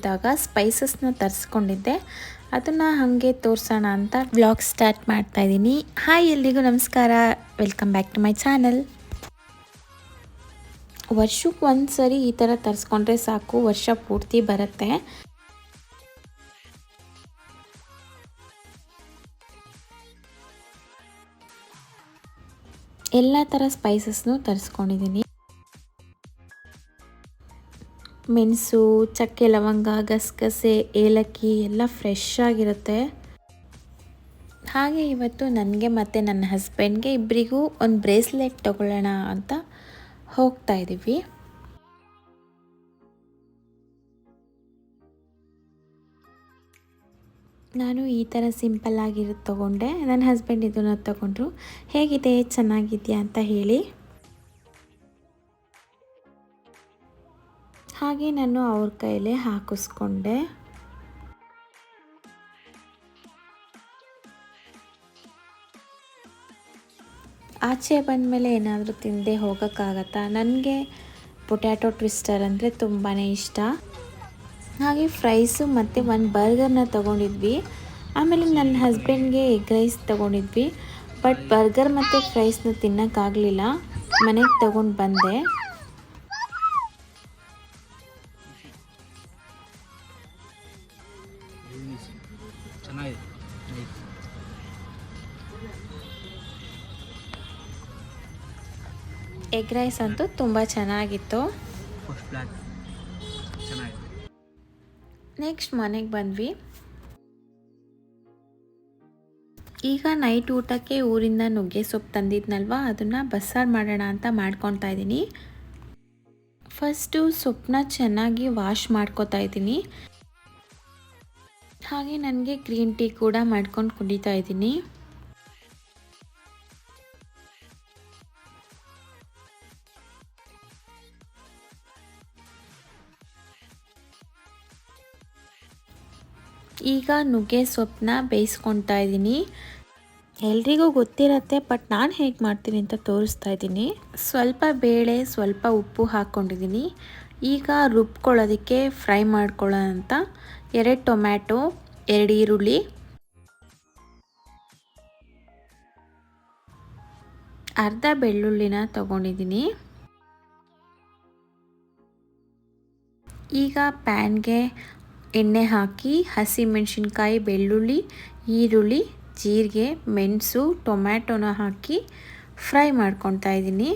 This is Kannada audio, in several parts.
ಹೋಗಿದ್ದಾಗ ಸ್ಪೈಸಸ್ನ ತರಿಸ್ಕೊಂಡಿದ್ದೆ. ಅದನ್ನು ಹಾಗೆ ತೋರಿಸೋಣ ಅಂತ ವ್ಲಾಗ್ ಸ್ಟಾರ್ಟ್ ಮಾಡ್ತಾಯಿದ್ದೀನಿ. ಹಾಯ್, ಎಲ್ರಿಗೂ ನಮಸ್ಕಾರ, welcome back to my channel. ವರ್ಷಕ್ಕೆ ಒಂದು ಸರಿ ಈ ಥರ ತರಿಸ್ಕೊಂಡ್ರೆ ಸಾಕು, ವರ್ಷ ಪೂರ್ತಿ ಬರುತ್ತೆ. ಎಲ್ಲ ಥರ ಸ್ಪೈಸಸ್ನು ತರಿಸ್ಕೊಂಡಿದ್ದೀನಿ. ಮೆಣಸು, ಚಕ್ಕೆ, ಲವಂಗ, ಗಸಗಸೆ, ಏಲಕ್ಕಿ ಎಲ್ಲ ಫ್ರೆಶ್ ಆಗಿರುತ್ತೆ. ಹಾಗೆ ಇವತ್ತು ನನಗೆ ಮತ್ತು ನನ್ನ ಹಸ್ಬೆಂಡ್ಗೆ ಇಬ್ಬರಿಗೂ ಒಂದು ಬ್ರೇಸ್ಲೆಟ್ ತೊಗೊಳ್ಳೋಣ ಅಂತ ಹೋಗ್ತಾ ಇದ್ದೀವಿ. ನಾನು ಈ ಥರ ಸಿಂಪಲ್ ಆಗಿರೋದು ತೊಗೊಂಡೆ. ನನ್ನ ಹಸ್ಬೆಂಡ್ ಇದನ್ನು ತೊಗೊಂಡ್ರು. ಹೇಗಿದೆ, ಚೆನ್ನಾಗಿದೆಯಾ ಅಂತ ಹೇಳಿ. ಹಾಗೆ ನಾನು ಅವ್ರ ಕೈಲೇ ಹಾಕಿಸ್ಕೊಂಡೆ. ಆಚೆ ಬಂದಮೇಲೆ ಏನಾದರೂ ತಿಂದೆ ಹೋಗೋಕ್ಕಾಗತ್ತಾ? ನನಗೆ ಪೊಟ್ಯಾಟೊ ಟ್ವಿಸ್ಟರ್ ಅಂದರೆ ತುಂಬಾ ಇಷ್ಟ. ಹಾಗೆ ಫ್ರೈಸು ಮತ್ತು ಒಂದು ಬರ್ಗರ್ನ ತೊಗೊಂಡಿದ್ವಿ. ಆಮೇಲೆ ನನ್ನ ಹಸ್ಬೆಂಡ್ಗೆ ಎಗ್ ರೈಸ್ ತೊಗೊಂಡಿದ್ವಿ. ಬಟ್ ಬರ್ಗರ್ ಮತ್ತು ಫ್ರೈಸ್ನ ತಿನ್ನೋಕ್ಕಾಗಲಿಲ್ಲ, ಮನೆಗೆ ತೊಗೊಂಡು ಬಂದೆ. ಎಗ್ ರೈಸ್ ಅಂತೂ ತುಂಬ ಚೆನ್ನಾಗಿತ್ತು. ನೆಕ್ಸ್ಟ್ ಮನೆಗೆ ಬಂದ್ವಿ. ಈಗ ನೈಟ್ ಊಟಕ್ಕೆ ಊರಿಂದ ನುಗ್ಗೆ ಸೊಪ್ಪು ತಂದಿದ್ನಲ್ವ, ಅದನ್ನು ಬಸ್ಸಾರು ಮಾಡೋಣ ಅಂತ ಮಾಡ್ಕೊತಾ ಇದ್ದೀನಿ. ಫಸ್ಟು ಸೊಪ್ಪನ್ನ ಚೆನ್ನಾಗಿ ವಾಶ್ ಮಾಡ್ಕೊತಾ ಇದ್ದೀನಿ. ಹಾಗೆ ನನಗೆ ಗ್ರೀನ್ ಟೀ ಕೂಡ ಮಾಡ್ಕೊಂಡು ಕುಡಿತಾ ಇದ್ದೀನಿ. ಈಗ ನುಗ್ಗೆ ಸೊಪ್ಪನ್ನ ಬೇಯಿಸ್ಕೊತಾ ಇದ್ದೀನಿ. ಎಲ್ರಿಗೂ ಗೊತ್ತಿರತ್ತೆ, ಬಟ್ ನಾನು ಹೇಗೆ ಮಾಡ್ತೀನಿ ಅಂತ ತೋರಿಸ್ತಾ ಇದ್ದೀನಿ. ಸ್ವಲ್ಪ ಬೇಳೆ, ಸ್ವಲ್ಪ ಉಪ್ಪು ಹಾಕ್ಕೊಂಡಿದ್ದೀನಿ. ಈಗ ರುಬ್ಕೊಳ್ಳೋದಕ್ಕೆ ಫ್ರೈ ಮಾಡ್ಕೊಳ್ಳೋಣ ಅಂತ 2 ಟೊಮ್ಯಾಟೊ, 2 ಈರುಳ್ಳಿ, ಅರ್ಧ ಬೆಳ್ಳುಳ್ಳಿನ ತೊಗೊಂಡಿದ್ದೀನಿ. ಈಗ ಪ್ಯಾನ್ಗೆ ಎಣ್ಣೆ ಹಾಕಿ ಹಸಿಮೆಣಸಿನ್ಕಾಯಿ, ಬೆಳ್ಳುಳ್ಳಿ, ಈರುಳ್ಳಿ, ಜೀರಿಗೆ, ಮೆಣಸು, ಟೊಮ್ಯಾಟೊನ ಹಾಕಿ ಫ್ರೈ ಮಾಡ್ಕೊತಾ ಇದ್ದೀನಿ.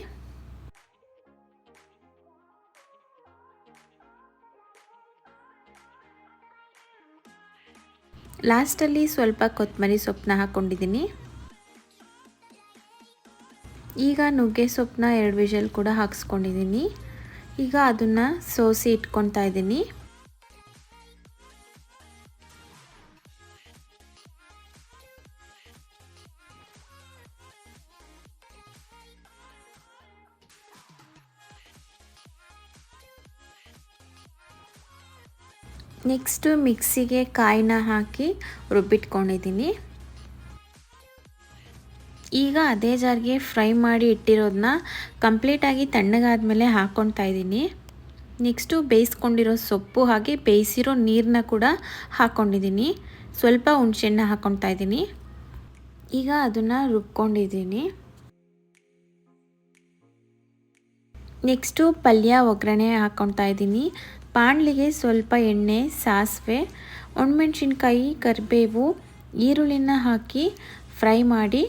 ಲಾಸ್ಟಲ್ಲಿ ಸ್ವಲ್ಪ ಕೊತ್ತಂಬರಿ ಸೊಪ್ಪನ್ನ ಹಾಕ್ಕೊಂಡಿದ್ದೀನಿ. ಈಗ ನುಗ್ಗೆ ಸೊಪ್ಪನ್ನ 2 ವಿಷಲ್ ಕೂಡ ಹಾಕ್ಸ್ಕೊಂಡಿದ್ದೀನಿ. ಈಗ ಅದನ್ನು ಸೋಸಿ ಇಟ್ಕೊತಾ ಇದ್ದೀನಿ. ನೆಕ್ಸ್ಟು ಮಿಕ್ಸಿಗೆ ಕಾಯಿನ ಹಾಕಿ ರುಬ್ಬಿಟ್ಕೊಂಡಿದ್ದೀನಿ. ಈಗ ಅದೇ ಜಾರ್ಗೆ ಫ್ರೈ ಮಾಡಿ ಇಟ್ಟಿರೋದನ್ನ ಕಂಪ್ಲೀಟಾಗಿ ತಣ್ಣಗಾದ್ಮೇಲೆ ಹಾಕ್ಕೊತಾ ಇದ್ದೀನಿ. ನೆಕ್ಸ್ಟು ಬೇಯಿಸ್ಕೊಂಡಿರೋ ಸೊಪ್ಪು ಹಾಗೆ ಬೇಯಿಸಿರೋ ನೀರನ್ನ ಕೂಡ ಹಾಕ್ಕೊಂಡಿದ್ದೀನಿ. ಸ್ವಲ್ಪ ಹುಣಸೆಹಣ್ಣು ಹಾಕ್ಕೊತಾ ಇದ್ದೀನಿ. ಈಗ ಅದನ್ನು ರುಬ್ಕೊಂಡಿದ್ದೀನಿ. ನೆಕ್ಸ್ಟು ಪಲ್ಯ ಒಗ್ಗರಣೆ ಹಾಕ್ಕೊತಾ ಇದ್ದೀನಿ. ಬಾಣಲಿಗೆ ಸ್ವಲ್ಪ ಎಣ್ಣೆ, ಸಾಸಿವೆ, ಒಣಮೆಣಸಿನ್ಕಾಯಿ, ಕರಿಬೇವು, ಈರುಳ್ಳಿನ ಹಾಕಿ ಫ್ರೈ ಮಾಡಿ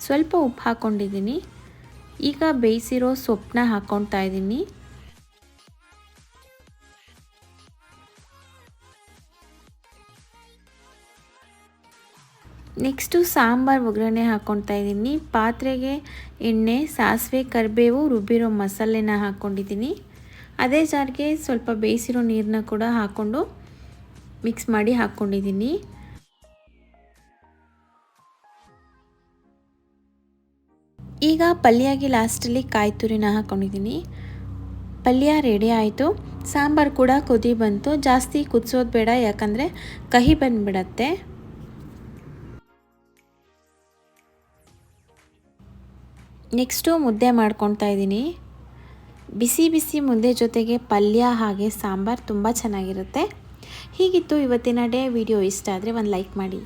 ಸ್ವಲ್ಪ ಉಪ್ಪು ಹಾಕ್ಕೊಂಡಿದ್ದೀನಿ. ಈಗ ಬೇಯಿಸಿರೋ ಸೊಪ್ಪನ್ನ ಹಾಕ್ಕೊತಾ ಇದ್ದೀನಿ. ನೆಕ್ಸ್ಟು ಸಾಂಬಾರು ಒಗ್ಗರಣೆ ಹಾಕ್ಕೊತಾ ಇದ್ದೀನಿ. ಪಾತ್ರೆಗೆ ಎಣ್ಣೆ, ಸಾಸಿವೆ, ಕರಿಬೇವು, ರುಬ್ಬಿರೋ ಮಸಾಲೆನ ಹಾಕ್ಕೊಂಡಿದ್ದೀನಿ. ಅದೇ ಜಾರ್ಗೆ ಸ್ವಲ್ಪ ಬೇಯಿಸಿರೋ ನೀರನ್ನ ಕೂಡ ಹಾಕ್ಕೊಂಡು ಮಿಕ್ಸ್ ಮಾಡಿ ಹಾಕ್ಕೊಂಡಿದ್ದೀನಿ. ಈಗ ಪಲ್ಯಗೆ ಲಾಸ್ಟಲ್ಲಿ ಕಾಯಿ ತುರಿನ ಹಾಕ್ಕೊಂಡಿದ್ದೀನಿ. ಪಲ್ಯ ರೆಡಿ ಆಯಿತು. ಸಾಂಬಾರು ಕೂಡ ಕುದಿ ಬಂತು. ಜಾಸ್ತಿ ಕುದಿಸೋದು ಬೇಡ, ಯಾಕಂದರೆ ಕಹಿ ಬಂದುಬಿಡತ್ತೆ. ನೆಕ್ಸ್ಟು ಮುದ್ದೆ ಮಾಡ್ಕೊತಾ ಇದ್ದೀನಿ. ಬಿಸಿ ಬಿಸಿ ಮುದ್ದೆ ಜೊತೆಗೆ ಪಲ್ಯ ಹಾಗೆ ಸಾಂಬಾರು ತುಂಬ ಚೆನ್ನಾಗಿರುತ್ತೆ. ಹೀಗಿತ್ತು ಇವತ್ತಿನ ಡೇ. ವಿಡಿಯೋ ಇಷ್ಟ ಆದರೆ ಒಂದು ಲೈಕ್ ಮಾಡಿ.